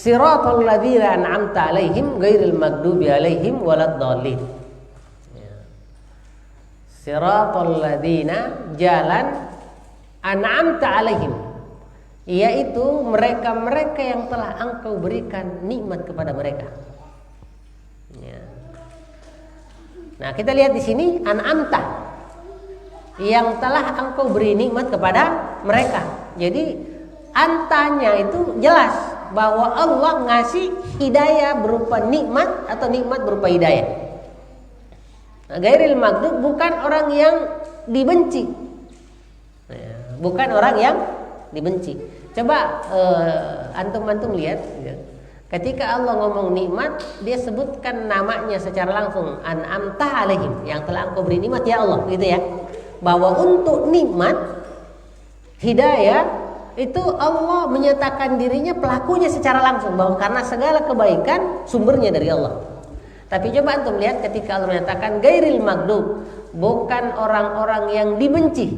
Siratal ladzina an'amta 'alaihim ghairil maghdubi 'alaihim waladdallin. Siratal ladzina, jalan, an'amta 'alaihim, yaitu mereka-mereka yang telah Engkau berikan nikmat kepada mereka. Nah, kita lihat di sini an'amta, yang telah Engkau beri nikmat kepada mereka. Jadi antanya itu jelas bahwa Allah ngasih hidayah berupa nikmat atau nikmat berupa hidayah. Nah, ghairil maghdub bukan orang yang dibenci, bukan orang yang dibenci. Coba antum lihat, ketika Allah ngomong nikmat, dia sebutkan namanya secara langsung, an'amta 'alaihim, yang telah Engkau beri nikmat ya Allah, gitu ya. Bahwa untuk nikmat hidayah itu Allah menyatakan dirinya pelakunya secara langsung, bahwa karena segala kebaikan sumbernya dari Allah. Tapi coba antum lihat ketika Allah menyatakan ghairil maghdub, bukan orang-orang yang dibenci.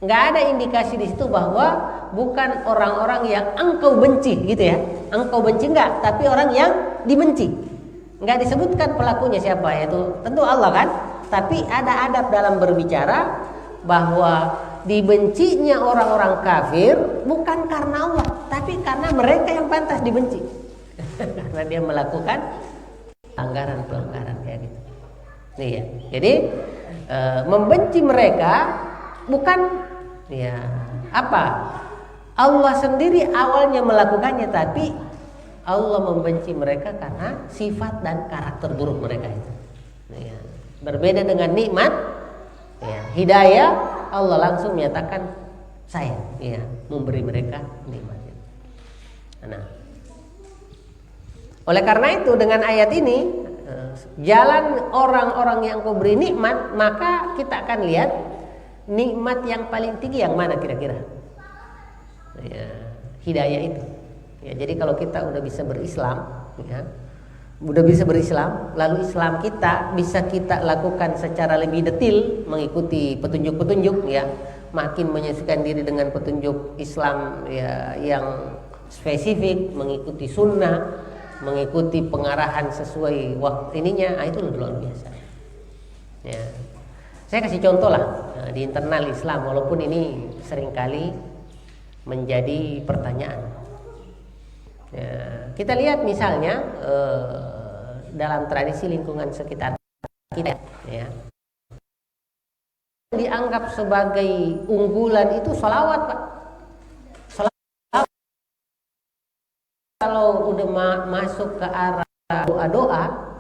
Nggak ada indikasi di situ bahwa bukan orang-orang yang Engkau benci, gitu ya. Engkau benci enggak, tapi orang yang dibenci. Nggak disebutkan pelakunya siapa, yaitu tentu Allah kan. Tapi ada adab dalam berbicara bahwa dibencinya orang-orang kafir bukan karena Allah, tapi karena mereka yang pantas dibenci. Karena dia melakukan pelanggaran kayak gitu. Nih ya. Jadi membenci mereka bukan Allah sendiri awalnya melakukannya, tapi Allah membenci mereka karena sifat dan karakter buruk mereka itu. Ya. Berbeda dengan nikmat, hidayah, Allah langsung menyatakan saya, memberi mereka nikmat. Nah, oleh karena itu dengan ayat ini, jalan orang-orang yang Kau beri nikmat, maka kita akan lihat nikmat yang paling tinggi yang mana kira-kira? Hidayah itu. Jadi kalau kita udah bisa berislam, lalu Islam kita bisa kita lakukan secara lebih detail, mengikuti petunjuk-petunjuk, makin menyesuaikan diri dengan petunjuk Islam yang spesifik, mengikuti sunnah, mengikuti pengarahan sesuai waktu ininya, itu luar biasa. Saya kasih contoh lah di internal Islam, walaupun ini seringkali menjadi pertanyaan. Kita lihat misalnya dalam tradisi lingkungan sekitar kita, dianggap sebagai unggulan itu sholawat, Pak. Sholawat. Kalau udah masuk ke arah doa-doa,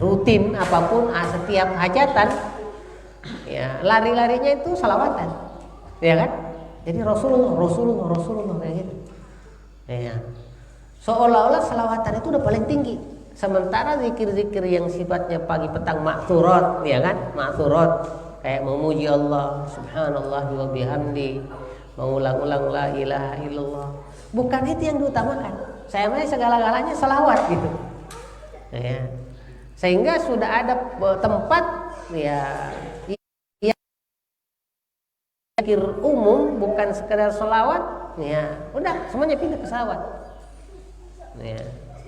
rutin apapun, setiap hajatan, lari-larinya itu sholawatan, kan? Jadi Rasulullah kayak gitu. Seolah-olah selawatan itu udah paling tinggi. Sementara zikir-zikir yang sifatnya pagi petang ma'thurat, kan? Ma'thurat kayak memuji Allah, subhanallah wa bihamdi, mengulang-ulang la ilaha illallah. Bukan itu yang diutamakan. Saya mah segala-galanya selawat gitu. Sehingga sudah ada tempat zikir umum, bukan sekedar selawat, udah semuanya pindah ke selawat.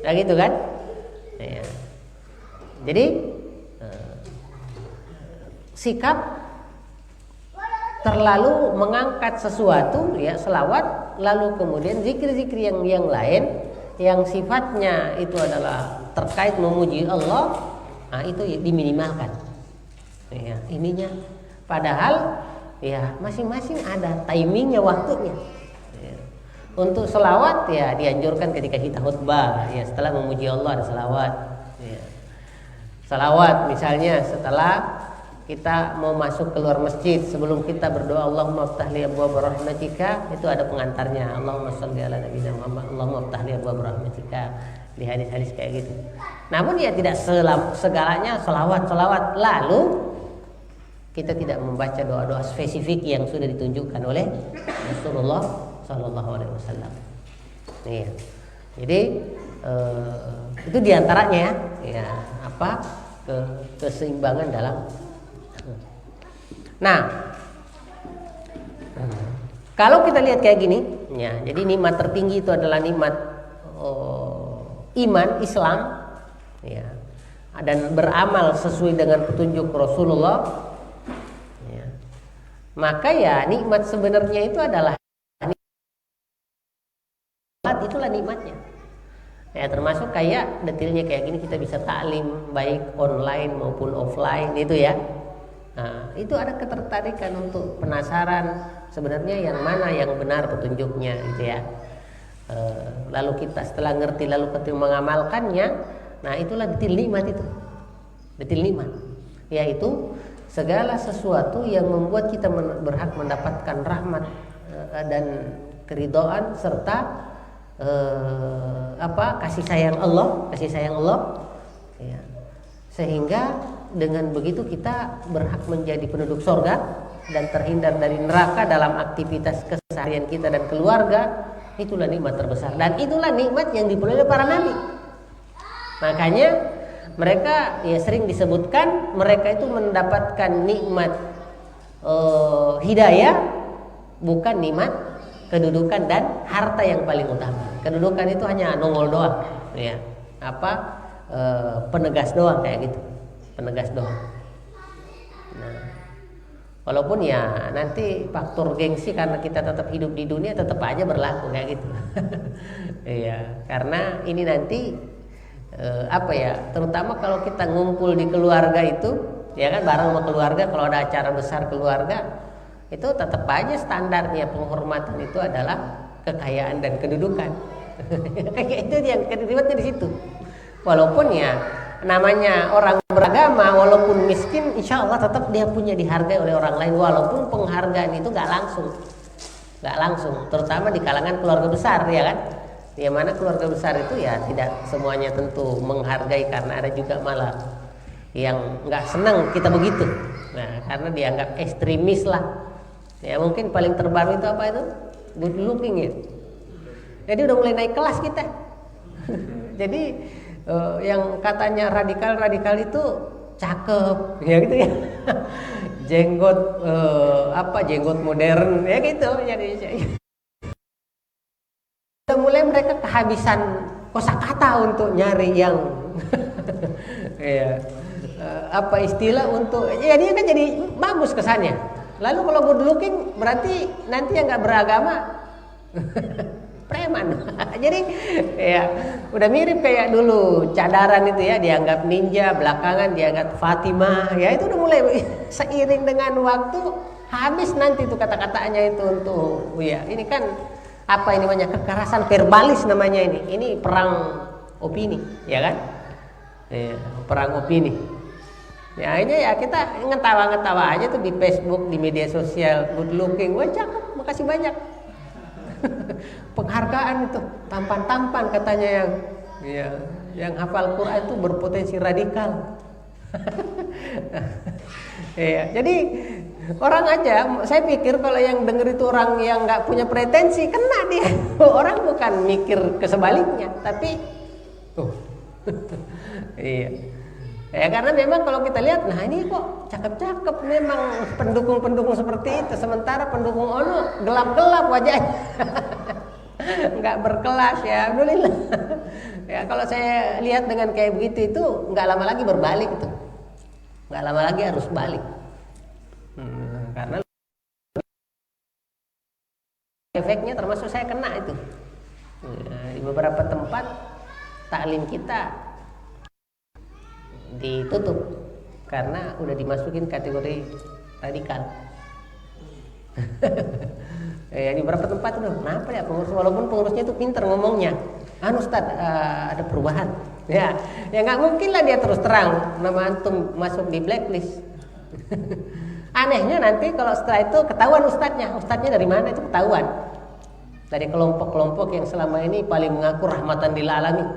Gitu kan? Jadi sikap terlalu mengangkat sesuatu, selawat, lalu kemudian zikir-zikir yang lain yang sifatnya itu adalah terkait memuji Allah, itu diminimalkan. Ininya, padahal masing-masing ada timingnya, waktunya. Untuk selawat dianjurkan ketika kita khutbah, setelah memuji Allah ada selawat. Selawat misalnya setelah kita mau masuk keluar masjid, sebelum kita berdoa Allahumma aftah li abwaaba rahmatika, itu ada pengantarnya, Allahumma shalli ala nabiyina Muhammad, Allahumma aftah li abwaaba rahmatika, di hadis-hadis kayak gitu. Namun tidak segalanya selawat. Lalu kita tidak membaca doa-doa spesifik yang sudah ditunjukkan oleh Rasulullah Sallallahu Alaihi Wasallam. Jadi itu diantaranya keseimbangan dalam. Nah, kalau kita lihat kayak gini, Ya, jadi nikmat tertinggi itu adalah nikmat iman Islam, ya, dan beramal sesuai dengan petunjuk Rasulullah. Ya. Maka ya nikmat sebenarnya itu adalah nikmat, itulah nikmatnya. Ya, termasuk kayak detailnya kayak gini, kita bisa taklim baik online maupun offline itu ya. Nah, itu ada ketertarikan untuk penasaran sebenarnya yang mana yang benar petunjuknya gitu ya. Lalu kita setelah ngerti lalu ketika mengamalkannya, nah itulah detail nikmat itu. Detail nikmat yaitu segala sesuatu yang membuat kita berhak mendapatkan rahmat dan keridhaan serta kasih sayang Allah ya. Sehingga dengan begitu kita berhak menjadi penduduk surga dan terhindar dari neraka dalam aktivitas keseharian kita dan keluarga. Itulah nikmat terbesar dan itulah nikmat yang diperoleh para nabi. Makanya mereka ya sering disebutkan mereka itu mendapatkan nikmat hidayah, bukan nikmat kedudukan dan harta yang paling utama. Kedudukan itu hanya nongol doang, ya. Penegas doang kayak gitu, penegas doang. Nah, walaupun ya nanti faktor gengsi karena kita tetap hidup di dunia tetap aja berlaku kayak gitu. Iya, karena ini nanti terutama kalau kita ngumpul di keluarga itu, ya kan bareng sama keluarga, kalau ada acara besar keluarga itu tetap aja standarnya penghormatan itu adalah kekayaan dan kedudukan. Kayak itu yang ribetnya di situ. Walaupun ya namanya orang beragama, walaupun miskin, insya Allah tetap dia punya dihargai oleh orang lain, walaupun penghargaan itu nggak langsung, terutama di kalangan keluarga besar, ya kan? Yang mana keluarga besar itu ya tidak semuanya tentu menghargai, karena ada juga malah yang nggak senang kita begitu. Nah, karena dianggap ekstremis lah. Ya mungkin paling terbaru itu apa itu? Good looking ya. Jadi udah mulai naik kelas kita. Jadi yang katanya radikal itu cakep, ya gitu ya. Jenggot jenggot modern ya gitu. Jadi udah mulai mereka kehabisan kosakata untuk nyari yang ya, istilah untuk ya dia kan jadi bagus kesannya. Lalu kalau good looking berarti nanti yang nggak beragama preman. Jadi ya udah mirip kayak dulu cadaran itu ya, dianggap ninja, belakangan dianggap Fatimah. Ya itu udah mulai seiring dengan waktu habis nanti itu kata-katanya itu untuk ya ini kan ini namanya kekerasan verbalis namanya ini. Ini perang opini, ya kan? Ya, perang opini. Ya ini ya kita ngetawa-ngetawa aja tuh di Facebook, di media sosial, good looking, wah cakep, makasih banyak. Penghargaan itu, tampan-tampan katanya yang hafal Quran itu berpotensi radikal. Ya, jadi orang aja, saya pikir kalau yang denger itu orang yang nggak punya pretensi, kena dia. Orang bukan mikir kesebaliknya, tapi iya. Ya karena memang kalau kita lihat, nah ini kok cakep-cakep memang pendukung-pendukung seperti itu, sementara pendukung ONU gelap-gelap wajahnya, nggak berkelas ya, alhamdulillah. Ya kalau saya lihat dengan kayak begitu itu nggak lama lagi berbalik itu, nggak lama lagi harus balik, karena efeknya termasuk saya kena itu. Di beberapa tempat taklim kita ditutup karena udah dimasukin kategori radikal. Ya di beberapa tempat udah kenapa ya pengurus, walaupun pengurusnya itu pinter ngomongnya, Ustaz ada perubahan ya nggak mungkin lah dia terus terang nama antum masuk di blacklist. Anehnya nanti kalau setelah itu ketahuan ustadznya dari mana itu ketahuan, dari kelompok-kelompok yang selama ini paling mengaku rahmatan lil alamin.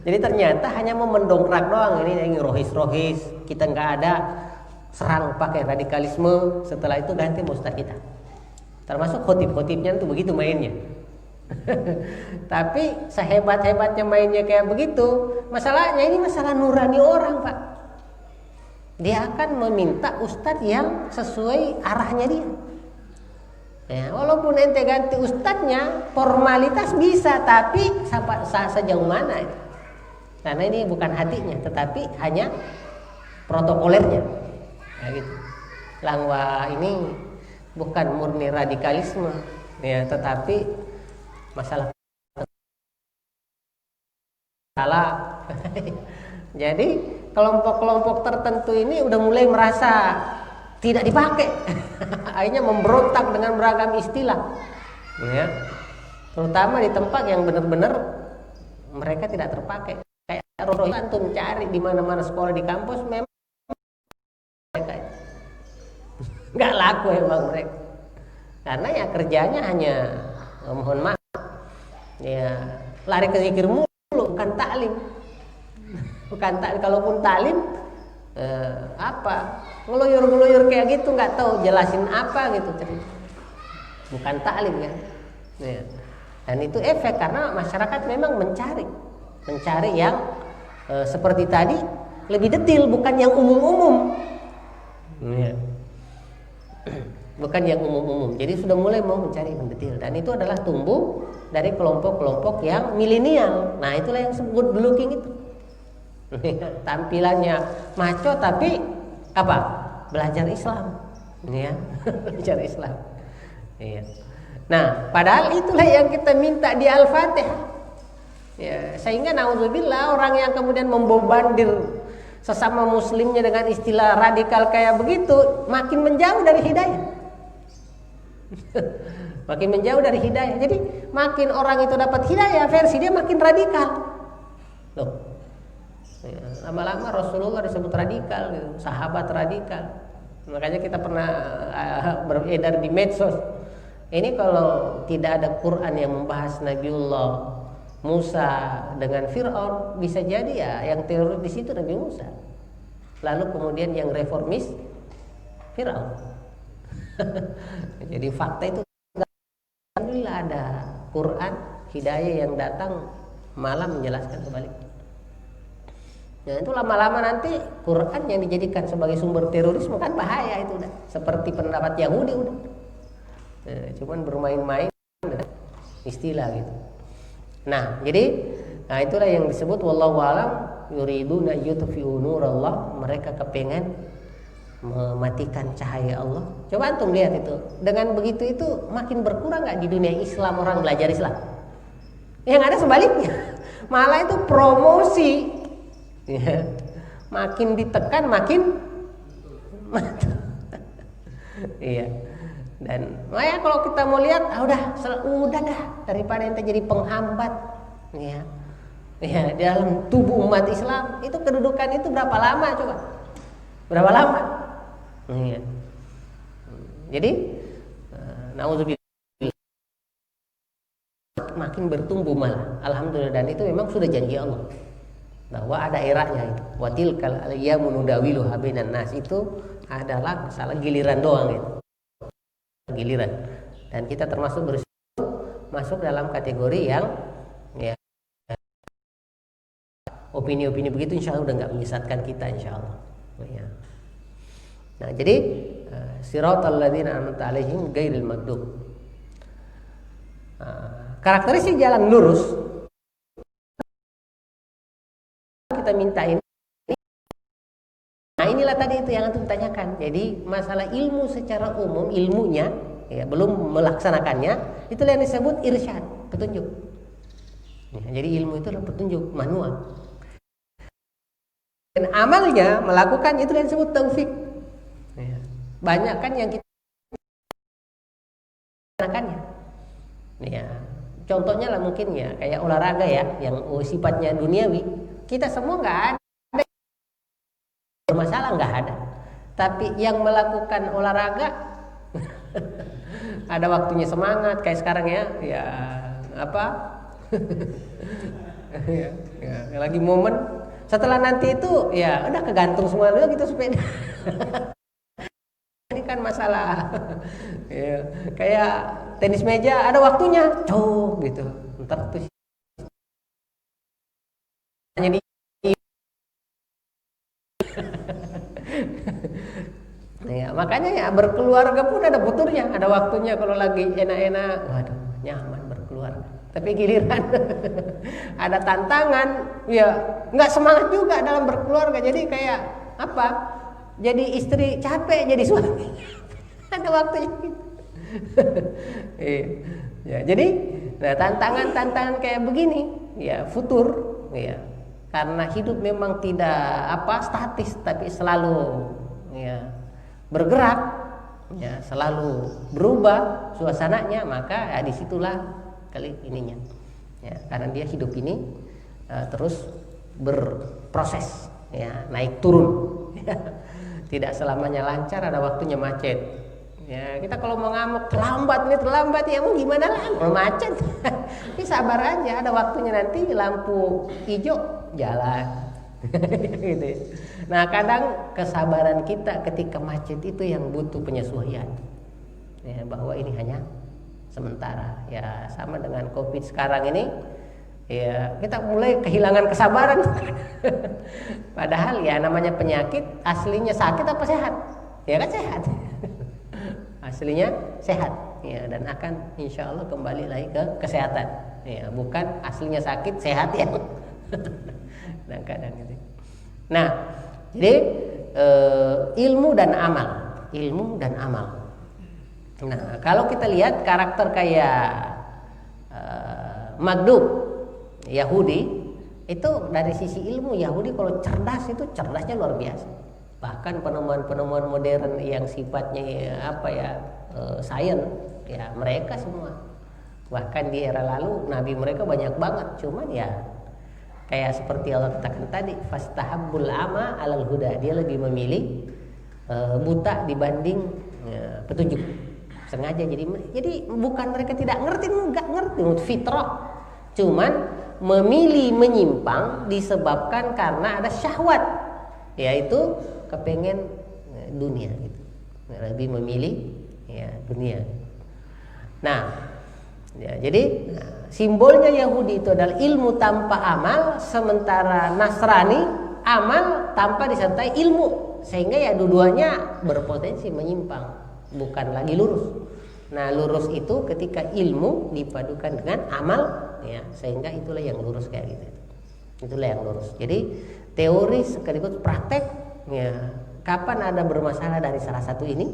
Jadi ternyata hanya mau mendongkrak doang, ini rohis, kita nggak ada serang pakai radikalisme, setelah itu ganti ustaz kita. Termasuk khotib-khotibnya itu begitu mainnya. Tapi sehebat-hebatnya mainnya kayak begitu, masalahnya ini masalah nurani orang, Pak. Dia akan meminta ustadz yang sesuai arahnya dia. Ya, walaupun ente ganti ustadznya, formalitas bisa, tapi sampai sejauh mana itu? Karena ini bukan hatinya, tetapi hanya protokolernya. Ya, gitu. Langwa ini bukan murni radikalisme, ya, tetapi masalah salah. Jadi kelompok-kelompok tertentu ini udah mulai merasa tidak dipakai. Akhirnya memberontak dengan beragam istilah, ya. Terutama di tempat yang benar-benar mereka tidak terpakai. Kayak roh antum cari di mana-mana sekolah di kampus, memang mereka nggak laku emang mereka. Karena ya kerjanya hanya mohon maaf, ya lari ke zikir mulu, bukan taklim. Bukan taklim. Kalaupun taklim, apa ngeluyur-ngeluyur kayak gitu, nggak tahu jelasin apa gitu, bukan taklim kan, ya. Dan itu efek karena masyarakat memang mencari yang seperti tadi lebih detail, bukan yang umum-umum, ya. Bukan yang umum-umum. Jadi sudah mulai mau mencari yang detail, dan itu adalah tumbuh dari kelompok-kelompok yang milenial. Nah, itulah yang disebut blocking itu. Tampilannya maco tapi apa? Belajar Islam, ya. Belajar Islam. Iya. Nah, padahal itulah yang kita minta di Al-Fatihah. Ya, sehingga naudzubillah orang yang kemudian membombardir sesama muslimnya dengan istilah radikal kayak begitu makin menjauh dari hidayah. Makin menjauh dari hidayah. Jadi makin orang itu dapat hidayah, versi dia makin radikal. Loh. Ya, lama-lama Rasulullah disebut radikal gitu, sahabat radikal. Makanya kita pernah beredar di medsos. Ini kalau tidak ada Quran yang membahas Nabiullah Musa dengan Fir'aun, bisa jadi ya yang teroris di situ Nabi Musa. Lalu kemudian yang reformis Fir'aun. Jadi fakta itu alhamdulillah ada Quran hidayah yang datang malah menjelaskan sebaliknya. Nah, itu lama-lama nanti Quran yang dijadikan sebagai sumber terorisme kan bahaya itu udah. Seperti pendapat Yahudi udah. Cuman bermain-main istilah gitu. Nah, jadi itulah yang disebut wallahu alam yuriduna yutfi'u nurallah, mereka kepengen mematikan cahaya Allah. Coba antum lihat itu. Dengan begitu itu makin berkurang enggak di dunia Islam orang belajar Islam? Yang ada sebaliknya. Malah itu promosi. Ya. Makin ditekan makin iya. Dan makanya kalau kita mau lihat udah dah daripada ente jadi penghambat, ya. Ya, dalam tubuh umat Islam itu kedudukan itu berapa lama coba? Berapa lama? Iya. Jadi naudzubillah makin bertumbuh malah. Alhamdulillah, dan itu memang sudah janji Allah bahwa ada eranya itu. Watilkal ayyamu nudawiluha bainan nas, itu adalah masalah giliran doang itu. Giliran. Dan kita termasuk masuk dalam kategori yang ya opini-opini begitu insya Allah udah nggak menyesatkan kita insya Allah. Ya. Nah, jadi siratal ladzina an'amta 'alaihim ghairil maghdub. Karakteristik jalan lurus kita mintain. Nah, inilah tadi itu yang antum tanyakan. Jadi masalah ilmu secara umum, ilmunya ya, belum melaksanakannya, itulah yang disebut irsyad, petunjuk. Ya, jadi ilmu itu adalah petunjuk manual. Dan amalnya melakukan itu yang disebut taufik. Ya. Banyak kan yang kita laksanakannya. Ya, contohnya lah mungkin ya kayak olahraga ya, yang sifatnya duniawi. Kita semua nggak ada masalah, nggak ada. Tapi yang melakukan olahraga ada waktunya semangat kayak sekarang ya apa? ya, lagi momen. Setelah nanti itu ya udah kegantung semua dulu gitu sepeda. Ini kan masalah. Ya, kayak tenis meja ada waktunya, gitu. Ntar tuh jadi Ya, makanya ya berkeluarga pun ada buturnya, ada waktunya kalau lagi enak-enak, waduh nyaman berkeluarga. Tapi giliran ada tantangan, ya nggak semangat juga dalam berkeluarga. Jadi kayak apa? Jadi istri capek, jadi suami ada waktunya. Iya. Ya, jadi nah, tantangan-tantangan kayak begini, ya futur, ya karena hidup memang tidak statis, tapi selalu ya bergerak, ya selalu berubah suasananya, maka ya, disitulah kali ininya, ya karena dia hidup ini terus berproses, ya naik turun, tidak selamanya lancar, ada waktunya macet. Ya kita kalau mau ngamuk terlambat ya mau gimana lah, mau macet. Ini sabar aja, ada waktunya nanti lampu hijau jalan. Gitu. Nah kadang kesabaran kita ketika macet itu yang butuh penyesuaian, ya, bahwa ini hanya sementara. Ya sama dengan COVID sekarang ini, ya kita mulai kehilangan kesabaran. Padahal ya namanya penyakit, aslinya sakit apa sehat? Ya kan sehat. Aslinya sehat, ya, dan akan insya Allah kembali lagi ke kesehatan, ya, bukan aslinya sakit sehat ya. Kadang-kadang gitu. Nah, jadi ilmu dan amal. Nah, kalau kita lihat karakter kayak Maghdub Yahudi itu dari sisi ilmu, Yahudi kalau cerdas itu cerdasnya luar biasa. Bahkan penemuan-penemuan modern yang sifatnya sains, ya mereka semua. Bahkan di era lalu nabi mereka banyak banget, cuman ya kayak seperti Allah katakan tadi, fastahabbul ama alal huda, dia lebih memilih buta dibanding petunjuk. Sengaja jadi bukan mereka tidak ngerti, enggak ngerti, fitrah. Cuman memilih menyimpang disebabkan karena ada syahwat, yaitu kepengen dunia gitu. Lebih memilih ya dunia. Nah, ya, jadi simbolnya Yahudi itu adalah ilmu tanpa amal, sementara Nasrani amal tanpa disertai ilmu, sehingga ya dua-duanya berpotensi menyimpang, bukan lagi lurus. Nah, lurus itu ketika ilmu dipadukan dengan amal, ya, sehingga itulah yang lurus kayak gitu. Itulah yang lurus. Jadi teori sekaligus praktek, ya, kapan ada bermasalah dari salah satu ini,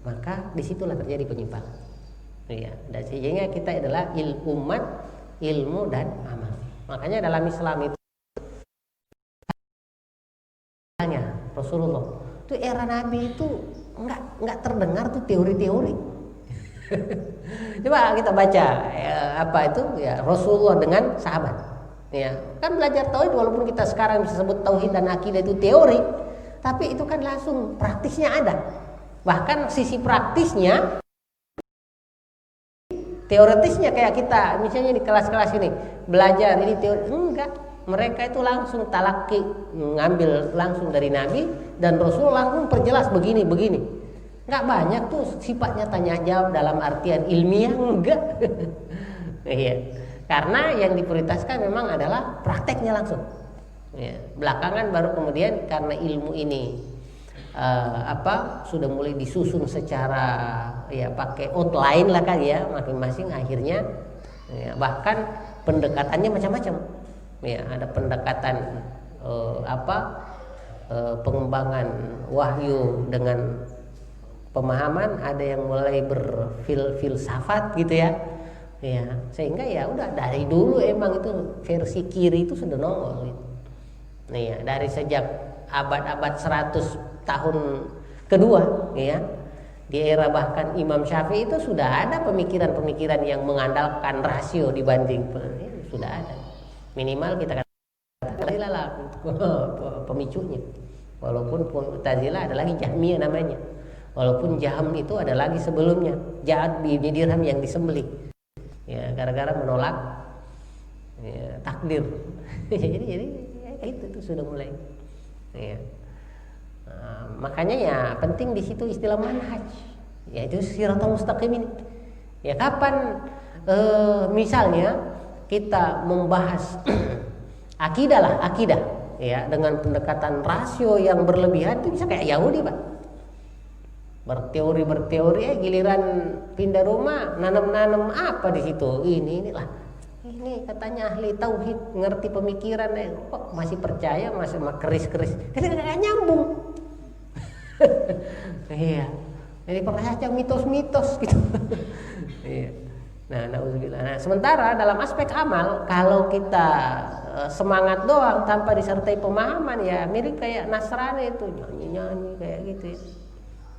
maka disitulah terjadi penyimpangan. Ya, dan sehingga kita adalah umat ilmu dan amal. Makanya dalam Islam itu Rasulullah itu era Nabi itu nggak terdengar tuh teori-teori. Coba kita baca Rasulullah dengan sahabat. Ya, kan belajar tauhid, walaupun kita sekarang bisa sebut tauhid dan akidah itu teori, tapi itu kan langsung praktisnya ada. Bahkan sisi praktisnya, teoretisnya kayak kita misalnya di kelas-kelas ini belajar ini teori, enggak, mereka itu langsung talaki, ngambil langsung dari Nabi dan Rasul langsung perjelas begini. Enggak banyak tuh sifatnya tanya jawab dalam artian ilmiah, enggak. Iya. Karena yang diprioritaskan memang adalah prakteknya langsung. Ya, belakangan baru kemudian karena ilmu ini sudah mulai disusun secara ya pakai outline lah kan ya masing-masing, akhirnya ya, bahkan pendekatannya macam-macam. Ya, ada pendekatan pengembangan wahyu dengan pemahaman, ada yang mulai berfilsafat gitu ya. Ya, sehingga ya udah dari dulu emang itu versi kiri itu sudah nongol gitu. Nih ya, dari sejak abad-abad 100 tahun kedua ya, di era bahkan Imam Syafi'i itu sudah ada pemikiran-pemikiran yang mengandalkan rasio dibanding sudah ada. Minimal kita katakan lah pemicunya. Walaupun Mu'tazilah ada lagi Jahmiyah namanya. Walaupun Jahm itu ada lagi sebelumnya, Ja'ad bin Dirham yang disembelih. Ya, gara-gara menolak ya, takdir. jadi ya, itu sudah mulai. Ya. Makanya ya penting di situ istilah manhaj, yaitu siratal mustaqim ini. Ya kapan misalnya kita membahas akidah ya dengan pendekatan rasio yang berlebihan, itu bisa kayak Yahudi, Pak. berteori giliran pindah rumah nanam apa di situ, inilah ini katanya ahli tauhid, ngerti pemikiran, kok masih percaya, masih keris nggak nyambung. Iya, jadi percaya mitos gitu. Iya. Nah, na'udzubillah. Nah, sementara dalam aspek amal, kalau kita semangat doang tanpa disertai pemahaman, ya mirip kayak Nasrani itu, nyanyi kayak gitu ya.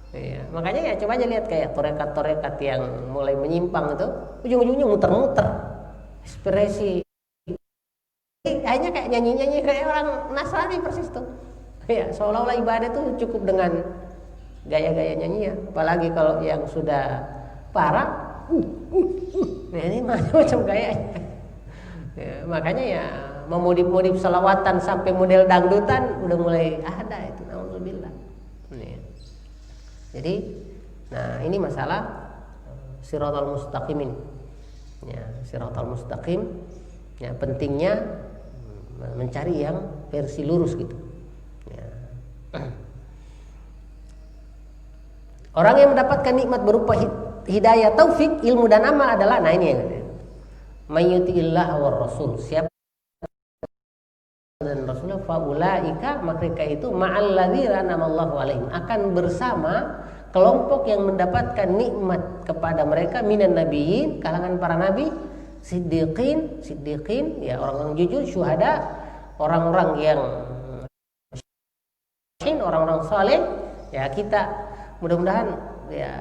Iya, makanya ya coba aja lihat kayak torekat yang mulai menyimpang itu, ujung-ujungnya muter-muter, ekspresi, hanya kayak nyanyi kayak orang Nasrani persis tuh. Ya, seolah-olah ibadah itu cukup dengan gaya-gaya nyanyi ya. Apalagi kalau yang sudah parah, nah ini macam-macam gayanya. Ya, makanya ya memodif selawatan sampai model dangdutan udah mulai ada itu, naudzubillah. Jadi, nah ini masalah siratal mustaqim ini. Ya, siratal mustaqim. Ya, pentingnya mencari yang versi lurus gitu. Ya. Orang yang mendapatkan nikmat berupa hidayah, taufik, ilmu dan amal adalah, nah ini yang mayyutiillah war rasul, siapa dan rasulullah, faulaika, mereka itu ma'alladzina an'amallahu alaihim, akan bersama kelompok yang mendapatkan nikmat kepada mereka, minan nabiyyin, kalangan para nabi, siddiqin ya orang-orang jujur, syuhada, orang-orang yang orang-orang saleh. Ya kita mudah-mudahan ya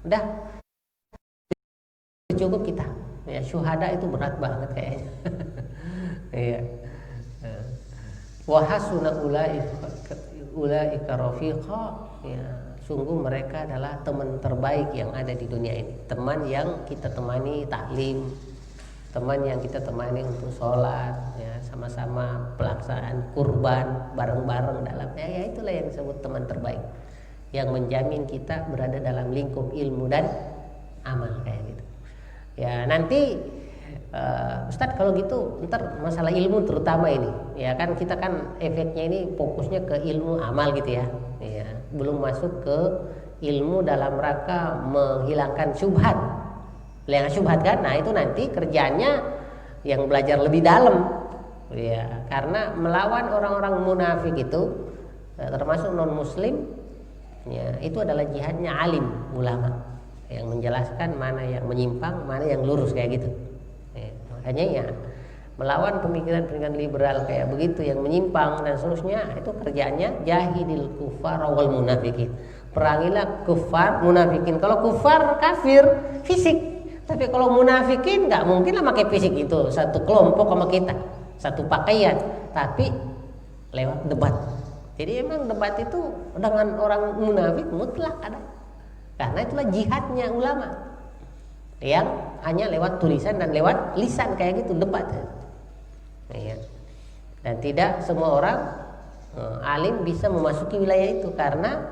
udah cukup kita. Ya syuhada itu berat banget kayaknya. Iya. Wa hasuna ulaika rafiqa, ya sungguh mereka adalah teman terbaik yang ada di dunia ini, teman yang kita temani taklim, teman yang kita temani untuk sholat, ya sama-sama pelaksanaan kurban bareng-bareng dalam, ya itulah yang disebut teman terbaik, yang menjamin kita berada dalam lingkup ilmu dan amal kayak gitu. Ya nanti Ustadz kalau gitu ntar masalah ilmu terutama ini, ya kan kita kan efeknya ini fokusnya ke ilmu amal gitu ya, ya belum masuk ke ilmu dalam rangka menghilangkan syubhat, syubhat kan, nah itu nanti kerjanya yang belajar lebih dalam, ya karena melawan orang-orang munafik itu termasuk non muslim, ya itu adalah jihadnya alim ulama yang menjelaskan mana yang menyimpang, mana yang lurus kayak gitu. Makanya ya melawan pemikiran-pemikiran liberal kayak begitu yang menyimpang dan seterusnya, itu kerjaannya jahidil kufar wal munafikin, perangilah kufar munafikin. Kalau kufar kafir fisik, tapi kalau munafikin nggak mungkin lah pakai fisik, itu satu kelompok sama kita, satu pakaian, tapi lewat debat. Jadi emang debat itu dengan orang munafik mutlak ada, karena itulah jihadnya ulama yang hanya lewat tulisan dan lewat lisan kayak gitu debat, ya. Dan tidak semua orang alim bisa memasuki wilayah itu, karena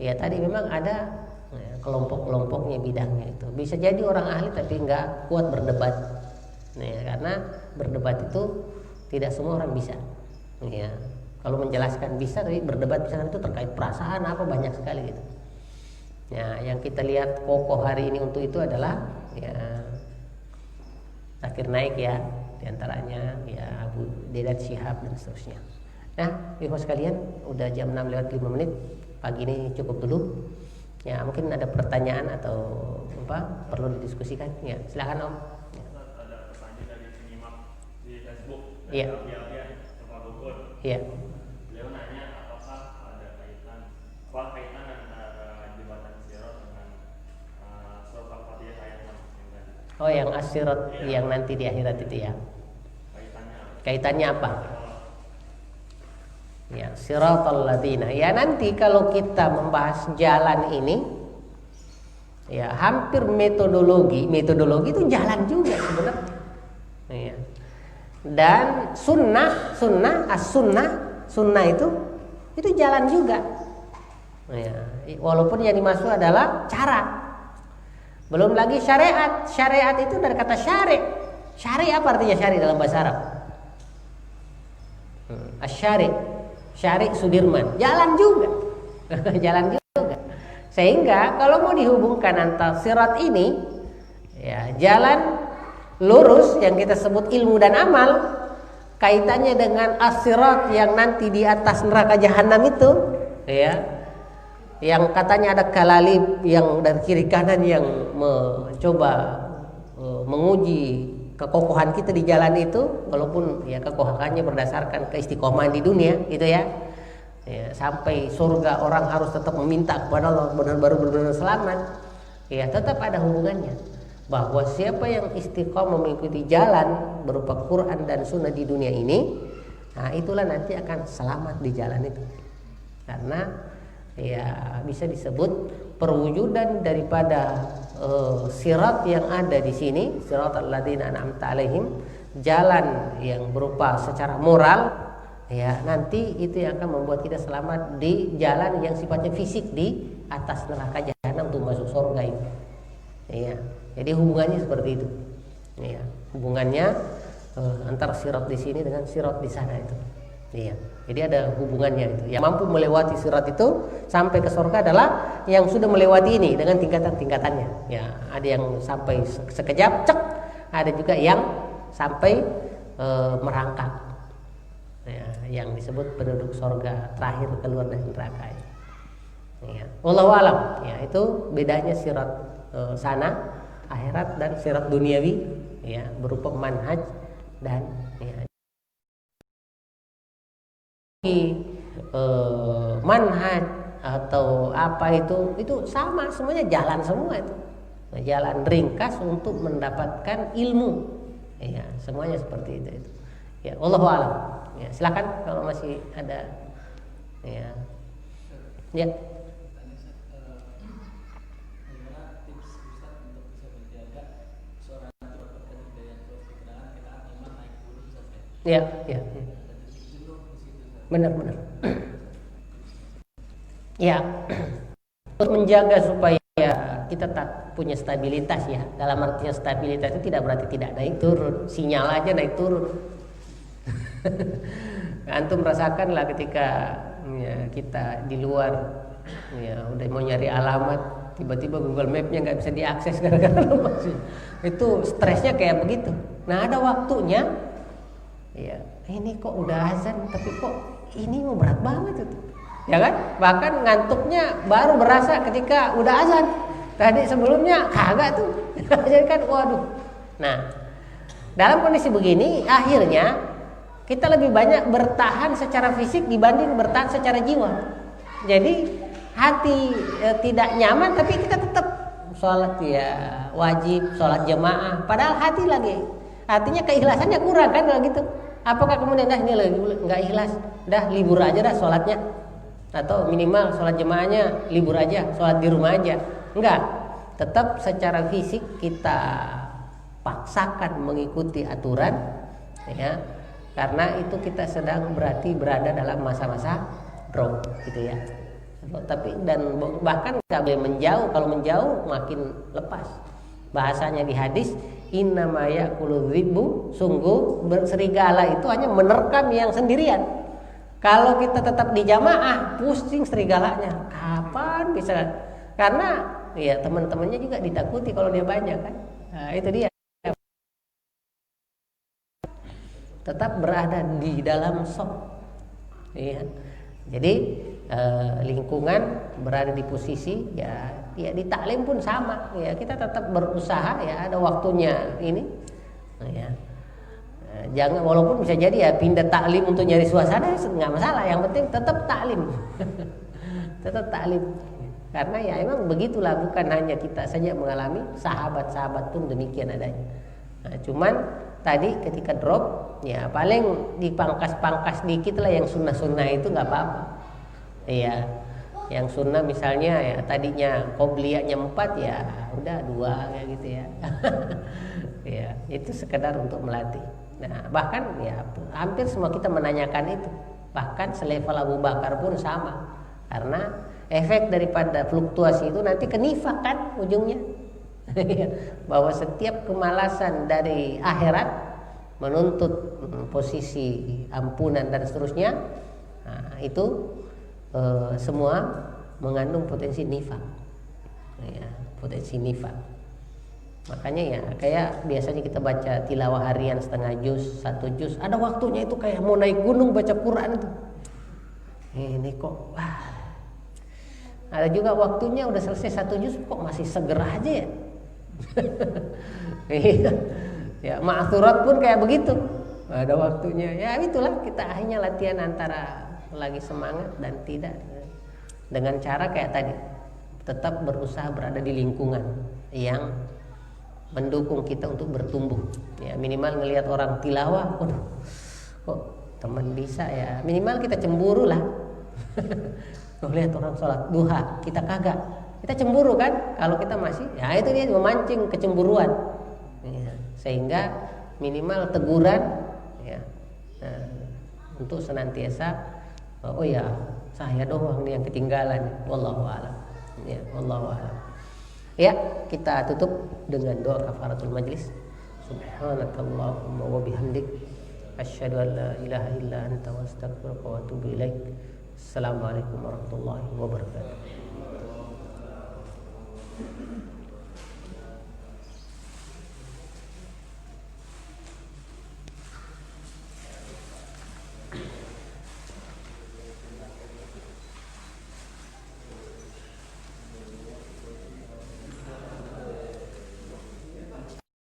ya tadi memang ada ya, kelompok-kelompoknya bidangnya itu. Bisa jadi orang ahli tapi nggak kuat berdebat, ya, karena berdebat itu tidak semua orang bisa, ya. Kalau menjelaskan bisa, tapi berdebat misalkan itu terkait perasaan apa banyak sekali gitu. Ya, yang kita lihat kokoh hari ini untuk itu adalah ya Zakir Naik ya, diantaranya ya Abu Dedat Syihab dan seterusnya. Nah, ibu sekalian, udah jam 6:05 pagi ini cukup dulu. Ya mungkin ada pertanyaan atau apa perlu didiskusikan, ya silakan Om. Ya. Ada pertanyaan dari penyimak di Facebook. Iya. Iya. Beliau nanya apakah ada kaitan antara jembatan Sirat dengan surat Al-Fatihah ayat 6. Oh, yang As-Sirat yang nanti di akhirat itu ya. Kaitannya apa? Ya, Siratal ladzina. Ya nanti kalau kita membahas jalan ini, ya hampir metodologi itu jalan juga sebenarnya. Ya. Dan sunnah itu jalan juga. Ya, walaupun yang dimaksud adalah cara. Belum lagi syariat. Syariat itu dari kata syari'. Syari' apa artinya syari' dalam bahasa Arab? Asy-syari'. Syari' Sudirman. Jalan juga. Jalan juga. Sehingga kalau mau dihubungkan antara sirat ini, ya, jalan lurus yang kita sebut ilmu dan amal, kaitannya dengan as-sirat yang nanti di atas neraka jahanam itu, ya, yang katanya ada kalalib yang dari kiri kanan yang mencoba menguji kekokohan kita di jalan itu, walaupun ya kekokohannya berdasarkan keistiqomahan di dunia itu ya. Ya, sampai surga orang harus tetap meminta kepada Allah benar-benar selamat. Ya, tetap ada hubungannya bahwa siapa yang istiqomah mengikuti jalan berupa Quran dan Sunnah di dunia ini, nah itulah nanti akan selamat di jalan itu. Karena ya bisa disebut perwujudan daripada sirat yang ada di sini, siratal ladzina an'amta alaihim, jalan yang berupa secara moral. Ya, nanti itu yang akan membuat kita selamat di jalan yang sifatnya fisik di atas neraka jahanam untuk masuk surga itu. Ya, jadi hubungannya seperti itu. Ya, hubungannya antara sirat di sini dengan sirat di sana itu. Iya, jadi ada hubungannya itu. Yang mampu melewati sirat itu sampai ke surga adalah yang sudah melewati ini dengan tingkatan-tingkatannya. Ya, ada yang sampai sekejap cek, ada juga yang sampai merangkak. Ya, yang disebut penduduk surga terakhir keluar dari neraka. Ya. Wallahu alam. Ya, itu bedanya sirat sana akhirat dan sirat duniawi, ya, berupa manhaj dan ya, manhaj atau apa itu sama semuanya, jalan semua itu. Nah, jalan ringkas untuk mendapatkan ilmu. Ya, semuanya seperti itu. Ya, wallahu alam. Ya, silakan kalau masih ada. Ya. Ya. Bagaimana tips Ustaz untuk bisa menjaga seorang itu mendapatkan hidayah terus sedangkan kita iman naik turun Ustaz ya? Ya. Benar. Ya. Untuk menjaga supaya kita tak punya stabilitas ya. Dalam artinya stabilitas itu tidak berarti tidak naik turun, sinyal aja naik turun. Antum merasakanlah ketika ya, kita di luar ya udah mau nyari alamat, tiba-tiba Google Map-nya nggak bisa diakses gara-gara masih. Itu stresnya kayak begitu. Nah, ada waktunya ya, ini kok udah azan tapi kok ini mau berat banget itu. Ya kan? Bahkan ngantuknya baru berasa ketika udah azan. Tadi sebelumnya kagak tuh. Jadi kan waduh. Nah, dalam kondisi begini akhirnya kita lebih banyak bertahan secara fisik dibanding bertahan secara jiwa. Jadi hati tidak nyaman tapi kita tetap sholat ya wajib, sholat jamaah. Padahal hatinya keikhlasannya kurang kan kalau gitu. Apakah kemudian ini lagi nggak ikhlas, dah libur aja dah sholatnya, atau minimal sholat jamaahnya libur aja, sholat di rumah aja? Enggak, tetap secara fisik kita paksakan mengikuti aturan, ya. Karena itu kita sedang berarti berada dalam masa-masa drop gitu ya. Tapi dan bahkan nggak boleh menjauh. Kalau menjauh makin lepas. Bahasanya di hadis, innama ya'kulu dzibbu, sungguh serigala itu hanya menerkam yang sendirian. Kalau kita tetap di jamaah, pusing serigalanya. Kapan bisa? Karena ya teman-temannya juga ditakuti kalau dia banyak kan. Nah, itu dia. Tetap berada di dalam shop, ya. Jadi lingkungan berada di posisi ya di taklim pun sama, ya kita tetap berusaha ya ada waktunya ini, ya. Jangan walaupun bisa jadi ya pindah taklim untuk nyari suasana nggak masalah, yang penting tetap taklim, tetap taklim. Karena ya emang begitulah, bukan hanya kita saja mengalami, sahabat-sahabat pun demikian adanya. Nah, cuman tadi ketika drop ya paling dipangkas-pangkas dikit lah, yang sunnah-sunnah itu nggak apa-apa. Iya, yang sunnah misalnya ya tadinya qobliyahnya 4 ya udah 2 kayak gitu ya. Ya itu sekedar untuk melatih. Nah bahkan ya hampir semua kita menanyakan itu, bahkan selevel Abu Bakar pun sama, karena efek daripada fluktuasi itu nanti ke nifaq kan ujungnya. Bahwa setiap kemalasan dari akhirat menuntut posisi ampunan dan seterusnya, nah, itu semua mengandung potensi nifaq. ya, potensi nifak. Makanya ya kayak biasanya kita baca tilawah harian setengah juz, 1 juz, ada waktunya itu kayak mau naik gunung baca Quran itu. Ini kok wah. Ada juga waktunya udah selesai 1 juz kok masih seger aja ya. Iya. Ya, ma'thurat pun kayak begitu. Ada waktunya. Ya itulah kita akhirnya latihan antara lagi semangat dan tidak. Dengan cara kayak tadi, tetap berusaha berada di lingkungan yang mendukung kita untuk bertumbuh. Ya, minimal ngelihat orang tilawah, kok teman bisa ya. Minimal kita cemburu lah. Lihat orang sholat duha, kita kagak. Kita cemburu kan? Kalau kita masih, ya itu dia memancing kecemburuan. Ya, sehingga minimal teguran, ya, untuk senantiasa, oh ya saya doang nih yang ketinggalan. Wallahu a'lam. Ya, wallahu a'lam. Ya, kita tutup dengan doa kafaratul majlis. Subhanakallahumma wa bihamdik asyhadu an la ilaha illa anta wa astaghfiruka wa atubu ilaik. Assalamualaikum warahmatullahi wabarakatuh.